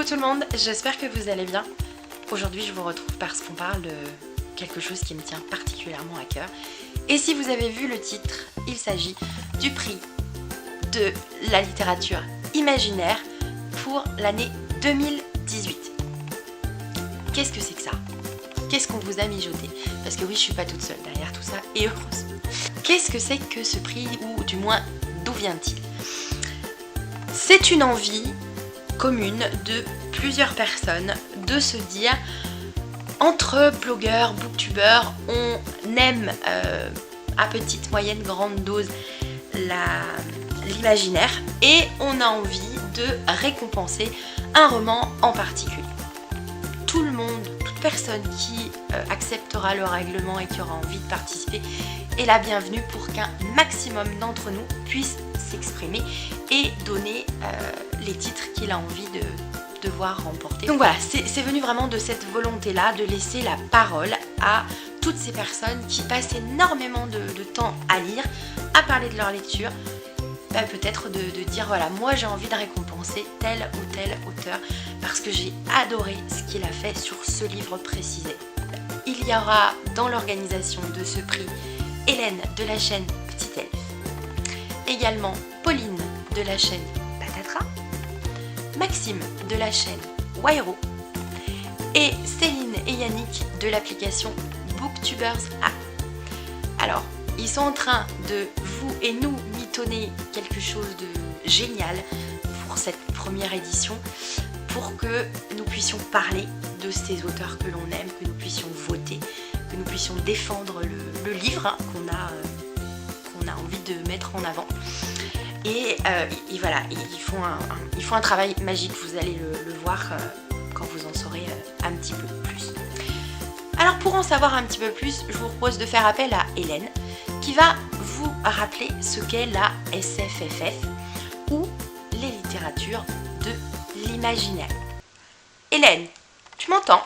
tout le monde, j'espère que vous allez bien. Aujourd'hui je vous retrouve parce qu'on parle de quelque chose qui me tient particulièrement à cœur. Et si vous avez vu le titre, il s'agit du prix de la littérature imaginaire pour l'année 2018. Qu'est-ce que c'est que ça? Qu'est-ce qu'on vous a mijoté? Parce que oui, je suis pas toute seule derrière tout ça, et heureusement. Qu'est-ce que c'est que ce prix, ou du moins d'où vient-il? C'est une envie commune de plusieurs personnes de se dire, entre blogueurs, booktubeurs, on aime à petite, moyenne, grande dose l'imaginaire et on a envie de récompenser un roman en particulier. Tout le monde, toute personne qui acceptera le règlement et qui aura envie de participer est la bienvenue pour qu'un maximum d'entre nous puisse s'exprimer et donner les titres qu'il a envie de voir remporter. Donc voilà, c'est venu vraiment de cette volonté-là de laisser la parole à toutes ces personnes qui passent énormément de temps à lire, à parler de leur lecture, peut-être de dire voilà, moi j'ai envie de récompenser tel ou tel auteur parce que j'ai adoré ce qu'il a fait sur ce livre précisé. Il y aura dans l'organisation de ce prix Hélène de la chaîne Petit Elfe, également Pauline de la chaîne Patatras, Maxime de la chaîne Wairo et Céline et Yannick de l'application Booktubers App. Alors, ils sont en train de vous et nous mitonner quelque chose de génial pour cette première édition, pour que nous puissions parler de ces auteurs que l'on aime, que nous puissions voter, que nous puissions défendre le livre qu'on a envie de mettre en avant. Et voilà, ils font un travail magique, vous allez le voir quand vous en saurez un petit peu plus. Alors pour en savoir un petit peu plus, je vous propose de faire appel à Hélène qui va vous rappeler ce qu'est la SFFF ou les littératures de l'imaginaire. Hélène, tu m'entends ?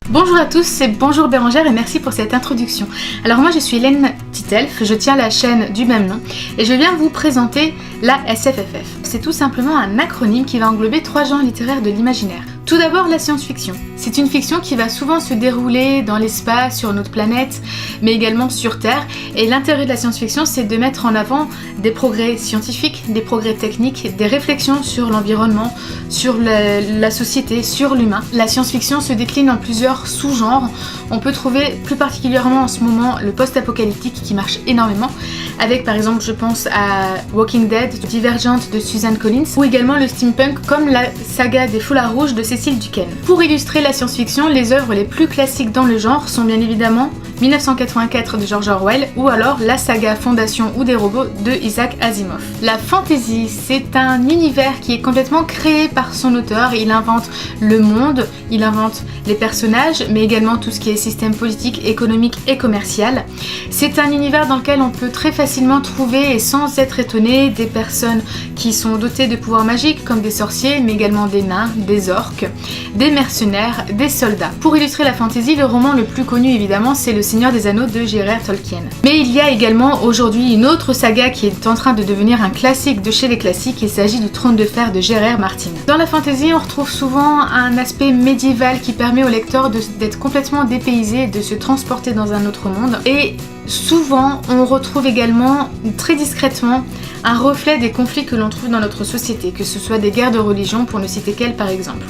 Bonjour à tous, c'est Bonjour Bérangère et merci pour cette introduction. Alors moi je suis Hélène Petit Elfe, je tiens la chaîne du même nom et je viens vous présenter la SFFF. C'est tout simplement un acronyme qui va englober 3 genres littéraires de l'imaginaire. Tout d'abord la science-fiction. C'est une fiction qui va souvent se dérouler dans l'espace, sur notre planète, mais également sur Terre. Et l'intérêt de la science-fiction, c'est de mettre en avant des progrès scientifiques, des progrès techniques, des réflexions sur l'environnement, sur la société, sur l'humain. La science-fiction se décline en plusieurs sous-genres. On peut trouver plus particulièrement en ce moment le post-apocalyptique qui marche énormément, avec par exemple, je pense à Walking Dead, Divergent de Suzanne Collins, ou également le steampunk comme la saga des Foulards Rouges de Cécile Duquesne. Pour illustrer la science-fiction, les œuvres les plus classiques dans le genre sont bien évidemment 1984 de George Orwell ou alors la saga Fondation ou des robots de Isaac Asimov. La fantasy, c'est un univers qui est complètement créé par son auteur. Il invente le monde, il invente les personnages, mais également tout ce qui est système politique, économique et commercial. C'est un univers dans lequel on peut très facilement trouver, et sans être étonné, des personnes qui sont dotées de pouvoirs magiques comme des sorciers, mais également des nains, des orques, des mercenaires, des soldats. Pour illustrer la fantasy, le roman le plus connu évidemment, c'est Le Seigneur des Anneaux de J.R.R. Tolkien. Mais il y a également aujourd'hui une autre saga qui est en train de devenir un classique de chez les classiques, il s'agit du Trône de Fer de J.R.R. Martin. Dans la fantasy, on retrouve souvent un aspect médiéval qui permet au lecteur d'être complètement dépaysé, de se transporter dans un autre monde. Et souvent, on retrouve également, très discrètement, un reflet des conflits que l'on trouve dans notre société, que ce soit des guerres de religion, pour ne citer qu'elles par exemple.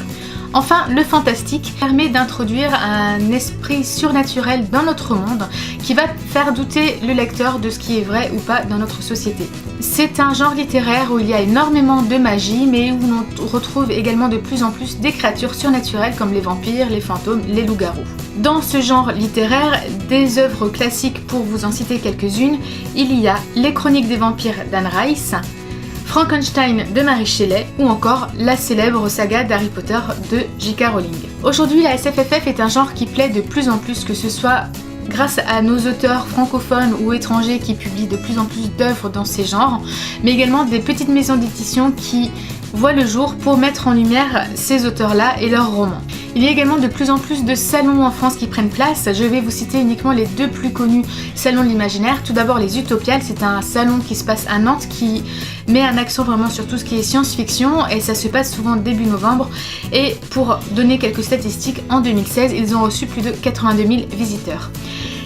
Enfin, le fantastique permet d'introduire un esprit surnaturel dans notre monde qui va faire douter le lecteur de ce qui est vrai ou pas dans notre société. C'est un genre littéraire où il y a énormément de magie, mais où l'on retrouve également de plus en plus des créatures surnaturelles comme les vampires, les fantômes, les loups-garous. Dans ce genre littéraire, des œuvres classiques pour vous en citer quelques-unes, il y a Les Chroniques des vampires d'Anne Rice, Frankenstein de Mary Shelley ou encore la célèbre saga d'Harry Potter de J.K. Rowling. Aujourd'hui, la SFFF est un genre qui plaît de plus en plus, que ce soit grâce à nos auteurs francophones ou étrangers qui publient de plus en plus d'œuvres dans ces genres, mais également des petites maisons d'édition qui voit le jour pour mettre en lumière ces auteurs-là et leurs romans. Il y a également de plus en plus de salons en France qui prennent place. Je vais vous citer uniquement les 2 plus connus salons de l'imaginaire. Tout d'abord les Utopiales, c'est un salon qui se passe à Nantes qui met un accent vraiment sur tout ce qui est science-fiction et ça se passe souvent début novembre. Et pour donner quelques statistiques, en 2016, ils ont reçu plus de 82 000 visiteurs.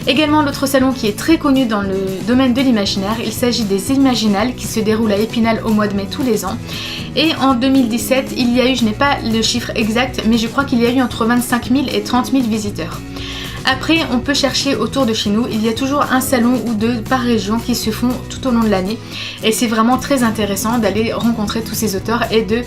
Également l'autre salon qui est très connu dans le domaine de l'imaginaire, il s'agit des Imaginales qui se déroulent à Épinal au mois de mai tous les ans. Et en 2017, il y a eu, je n'ai pas le chiffre exact, mais je crois qu'il y a eu entre 25 000 et 30 000 visiteurs. Après, on peut chercher autour de chez nous, il y a toujours un salon ou deux par région qui se font tout au long de l'année. Et c'est vraiment très intéressant d'aller rencontrer tous ces auteurs et de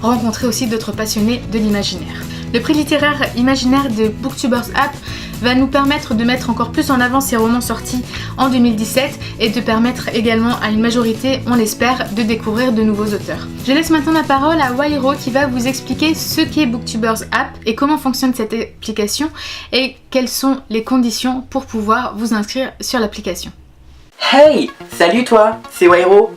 rencontrer aussi d'autres passionnés de l'imaginaire. Le prix littéraire imaginaire de Booktubers App va nous permettre de mettre encore plus en avant ces romans sortis en 2017 et de permettre également à une majorité, on l'espère, de découvrir de nouveaux auteurs. Je laisse maintenant la parole à Wairo qui va vous expliquer ce qu'est Booktubers App et comment fonctionne cette application et quelles sont les conditions pour pouvoir vous inscrire sur l'application. Hey, salut toi, c'est Wairo.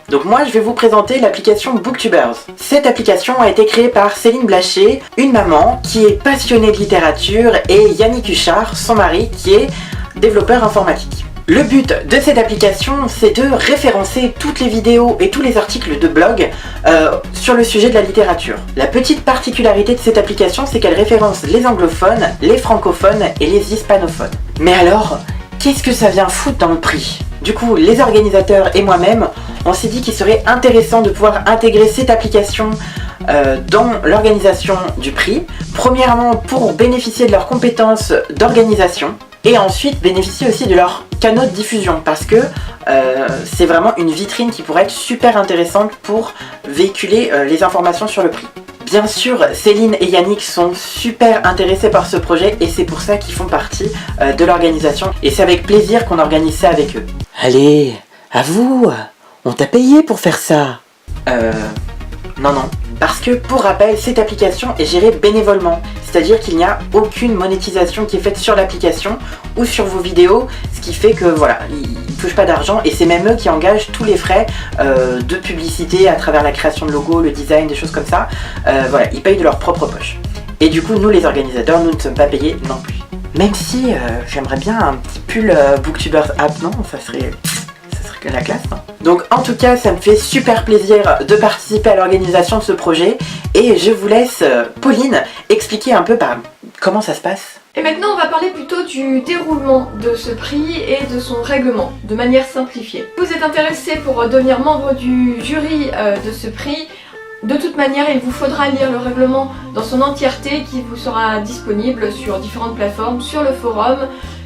Donc moi je vais vous présenter l'application Booktubers. Cette application a été créée par Céline Blaché, une maman qui est passionnée de littérature, et Yannick Huchard, son mari, qui est développeur informatique. Le but de cette application, c'est de référencer toutes les vidéos et tous les articles de blog sur le sujet de la littérature. La petite particularité de cette application, c'est qu'elle référence les anglophones, les francophones et les hispanophones. Mais alors, qu'est-ce que ça vient foutre dans le prix ? Du coup, les organisateurs et moi-même, on s'est dit qu'il serait intéressant de pouvoir intégrer cette application dans l'organisation du prix. Premièrement, pour bénéficier de leurs compétences d'organisation, et ensuite bénéficier aussi de leurs canaux de diffusion, parce que c'est vraiment une vitrine qui pourrait être super intéressante pour véhiculer les informations sur le prix. Bien sûr, Céline et Yannick sont super intéressés par ce projet et c'est pour ça qu'ils font partie de l'organisation. Et c'est avec plaisir qu'on organise ça avec eux. Allez, à vous, on t'a payé pour faire ça. Non. Parce que, pour rappel, cette application est gérée bénévolement. C'est-à-dire qu'il n'y a aucune monétisation qui est faite sur l'application ou sur vos vidéos, ce qui fait que voilà, ils ne touchent pas d'argent et c'est même eux qui engagent tous les frais de publicité à travers la création de logos, le design, des choses comme ça. Voilà, ils payent de leur propre poche. Et du coup, nous les organisateurs, nous ne sommes pas payés non plus. Même si j'aimerais bien un petit pull Booktubers App, non ? Ça serait la classe, non ? Donc en tout cas, ça me fait super plaisir de participer à l'organisation de ce projet et je vous laisse, Pauline, expliquer un peu comment ça se passe. Et maintenant on va parler plutôt du déroulement de ce prix et de son règlement, de manière simplifiée. Vous êtes intéressé pour devenir membre du jury de ce prix. De toute manière, il vous faudra lire le règlement dans son entièreté qui vous sera disponible sur différentes plateformes, sur le forum,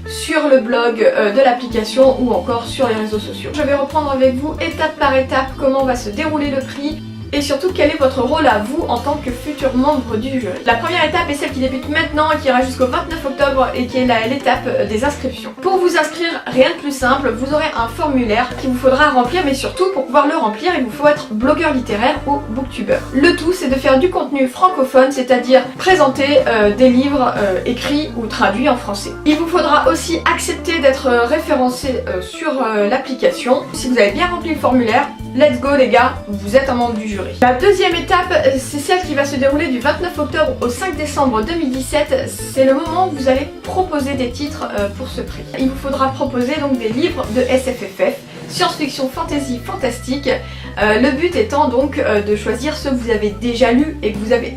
sur le blog de l'application ou encore sur les réseaux sociaux. Je vais reprendre avec vous étape par étape comment va se dérouler le prix et surtout quel est votre rôle à vous en tant que futur membre du jury. La première étape est celle qui débute maintenant et qui ira jusqu'au 29 octobre et qui est l'étape des inscriptions. Pour vous inscrire, rien de plus simple, vous aurez un formulaire qu'il vous faudra remplir, mais surtout pour pouvoir le remplir, il vous faut être blogueur littéraire ou booktuber. Le tout, c'est de faire du contenu francophone, c'est-à-dire présenter des livres écrits ou traduits en français. Il vous faudra aussi accepter d'être référencé sur l'application. Si vous avez bien rempli le formulaire, let's go les gars, vous êtes un membre du jury. La deuxième étape, c'est celle qui va se dérouler du 29 octobre au 5 décembre 2017. C'est le moment où vous allez proposer des titres pour ce prix. Il vous faudra proposer donc des livres de SFFF, science-fiction, fantasy, fantastique. Le but étant donc de choisir ceux que vous avez déjà lus et que vous avez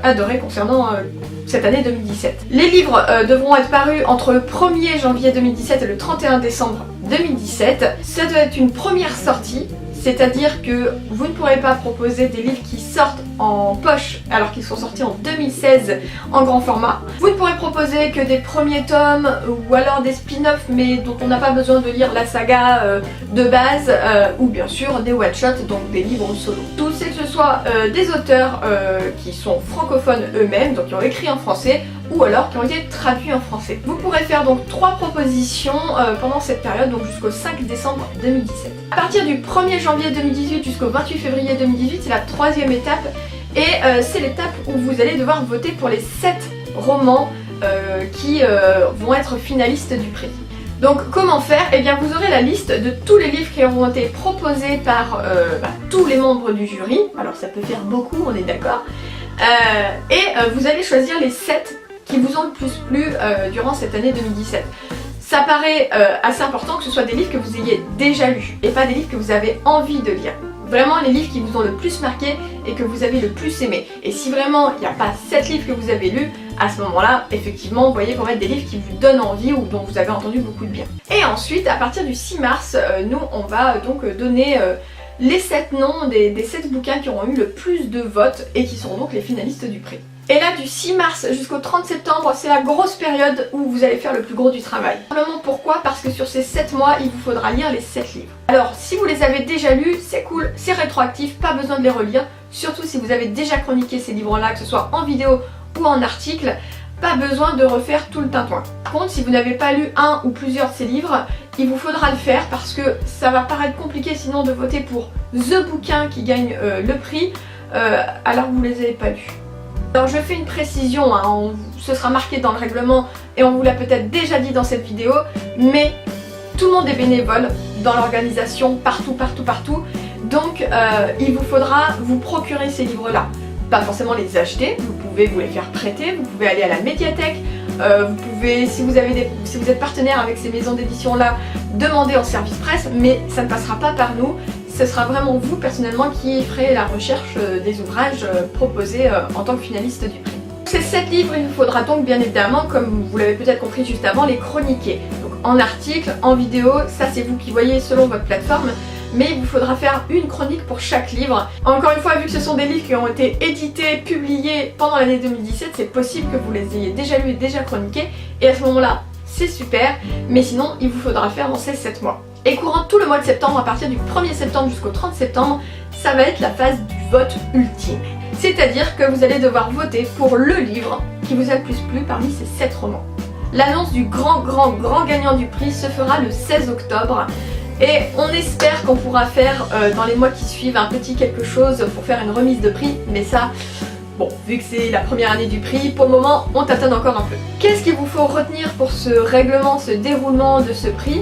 adoré concernant cette année 2017. Les livres devront être parus entre le 1er janvier 2017 et le 31 décembre 2017. Ça doit être une première sortie. C'est-à-dire que vous ne pourrez pas proposer des livres qui sortent en poche alors qu'ils sont sortis en 2016 en grand format. Vous ne pourrez proposer que des premiers tomes ou alors des spin-offs mais dont on n'a pas besoin de lire la saga de base ou bien sûr des one-shots, donc des livres solo. Tout c'est que ce soit des auteurs qui sont francophones eux-mêmes, donc qui ont écrit en français ou alors qui ont été traduits en français. Vous pourrez faire donc 3 propositions pendant cette période, donc jusqu'au 5 décembre 2017. À partir du 1er janvier 2018 jusqu'au 28 février 2018, c'est la 3e étape et c'est l'étape où vous allez devoir voter pour les 7 romans qui vont être finalistes du prix. Donc comment faire? Eh bien vous aurez la liste de tous les livres qui auront été proposés par tous les membres du jury. Alors ça peut faire beaucoup, on est d'accord. Vous allez choisir les 7 qui vous ont le plus plu durant cette année 2017. Ça paraît assez important que ce soit des livres que vous ayez déjà lus et pas des livres que vous avez envie de lire. Vraiment les livres qui vous ont le plus marqué et que vous avez le plus aimé. Et si vraiment il n'y a pas 7 livres que vous avez lus, à ce moment-là, effectivement, vous voyez qu'on va être des livres qui vous donnent envie ou dont vous avez entendu beaucoup de bien. Et ensuite, à partir du 6 mars, nous on va donc donner les 7 noms des 7 bouquins qui auront eu le plus de votes et qui seront donc les finalistes du prix. Et là, du 6 mars jusqu'au 30 septembre, c'est la grosse période où vous allez faire le plus gros du travail. Simplement pourquoi? Parce que sur ces 7 mois, il vous faudra lire les 7 livres. Alors, si vous les avez déjà lus, c'est cool, c'est rétroactif, pas besoin de les relire. Surtout si vous avez déjà chroniqué ces livres-là, que ce soit en vidéo ou en article, pas besoin de refaire tout le tintouin. Par contre, si vous n'avez pas lu un ou plusieurs de ces livres, il vous faudra le faire parce que ça va paraître compliqué sinon de voter pour THE bouquin qui gagne le prix alors que vous les avez pas lus. Alors je fais une précision, hein, ce sera marqué dans le règlement et on vous l'a peut-être déjà dit dans cette vidéo, mais tout le monde est bénévole dans l'organisation, partout. Donc il vous faudra vous procurer ces livres-là. Pas forcément les acheter, vous pouvez vous les faire prêter, vous pouvez aller à la médiathèque, vous pouvez, si vous êtes partenaire avec ces maisons d'édition là, demander en service presse, mais ça ne passera pas par nous. Ce sera vraiment vous personnellement qui ferez la recherche des ouvrages proposés en tant que finaliste du prix. Ces 7 livres, il vous faudra donc bien évidemment, comme vous l'avez peut-être compris juste avant, les chroniquer. Donc en article, en vidéo, ça c'est vous qui voyez selon votre plateforme, mais il vous faudra faire une chronique pour chaque livre. Encore une fois, vu que ce sont des livres qui ont été édités, publiés pendant l'année 2017, c'est possible que vous les ayez déjà lus et déjà chroniqués, et à ce moment-là, c'est super, mais sinon, il vous faudra faire dans ces 7 mois. Et courant tout le mois de septembre, à partir du 1er septembre jusqu'au 30 septembre, ça va être la phase du vote ultime. C'est-à-dire que vous allez devoir voter pour le livre qui vous a le plus plu parmi ces 7 romans. L'annonce du grand gagnant du prix se fera le 16 octobre. Et on espère qu'on pourra faire dans les mois qui suivent un petit quelque chose pour faire une remise de prix, mais ça, bon, vu que c'est la première année du prix, pour le moment, on tâtonne encore un peu. Qu'est-ce qu'il vous faut retenir pour ce règlement, ce déroulement de ce prix?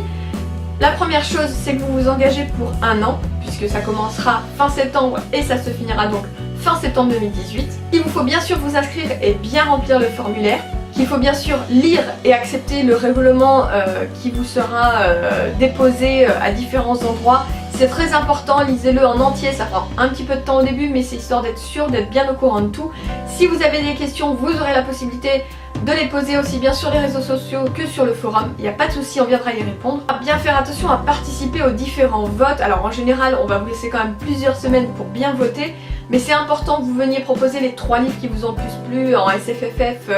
La première chose, c'est que vous vous engagez pour 1 an, puisque ça commencera fin septembre et ça se finira donc fin septembre 2018. Il vous faut bien sûr vous inscrire et bien remplir le formulaire. Il faut bien sûr lire et accepter le règlement qui vous sera déposé à différents endroits. C'est très important, lisez-le en entier, ça prend un petit peu de temps au début, mais c'est histoire d'être sûr, d'être bien au courant de tout. Si vous avez des questions, vous aurez la possibilité de les poser aussi bien sur les réseaux sociaux que sur le forum. Il n'y a pas de souci, on viendra y répondre. Bien faire attention à participer aux différents votes. Alors en général, on va vous laisser quand même plusieurs semaines pour bien voter, mais c'est important que vous veniez proposer les 3 livres qui vous ont le plus plu en SFFF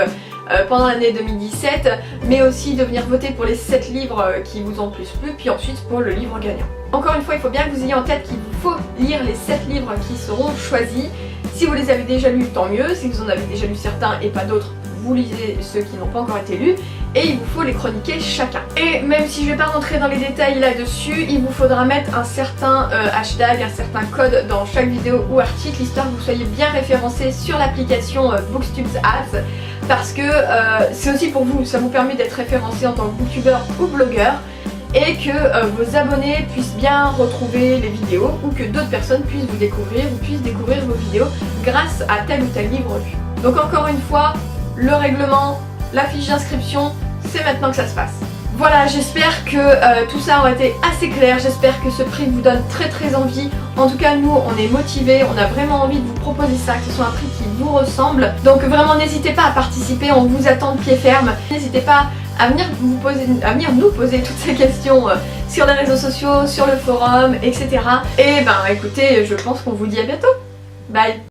pendant l'année 2017, mais aussi de venir voter pour les 7 livres qui vous ont le plus plu, puis ensuite pour le livre gagnant. Encore une fois, il faut bien que vous ayez en tête qu'il vous faut lire les 7 livres qui seront choisis. Si vous les avez déjà lus, tant mieux. Si vous en avez déjà lu certains et pas d'autres, vous lisez ceux qui n'ont pas encore été lus. Et il vous faut les chroniquer chacun. Et même si je ne vais pas rentrer dans les détails là-dessus, il vous faudra mettre un certain hashtag, un certain code dans chaque vidéo ou article, histoire que vous soyez bien référencé sur l'application Booktube Ads. Parce que c'est aussi pour vous, ça vous permet d'être référencé en tant que booktubeur ou blogueur, et que vos abonnés puissent bien retrouver les vidéos, ou que d'autres personnes puissent vous découvrir ou puissent découvrir vos vidéos grâce à tel ou tel livre lu. Donc encore une fois, le règlement, la fiche d'inscription, c'est maintenant que ça se passe. Voilà, j'espère que tout ça aura été assez clair, j'espère que ce prix vous donne très envie. En tout cas, nous, on est motivés, on a vraiment envie de vous proposer ça, que ce soit un prix qui vous ressemble. Donc vraiment, n'hésitez pas à participer, on vous attend de pied ferme. N'hésitez pas à venir nous poser toutes ces questions sur les réseaux sociaux, sur le forum, etc. Et ben écoutez, je pense qu'on vous dit à bientôt. Bye!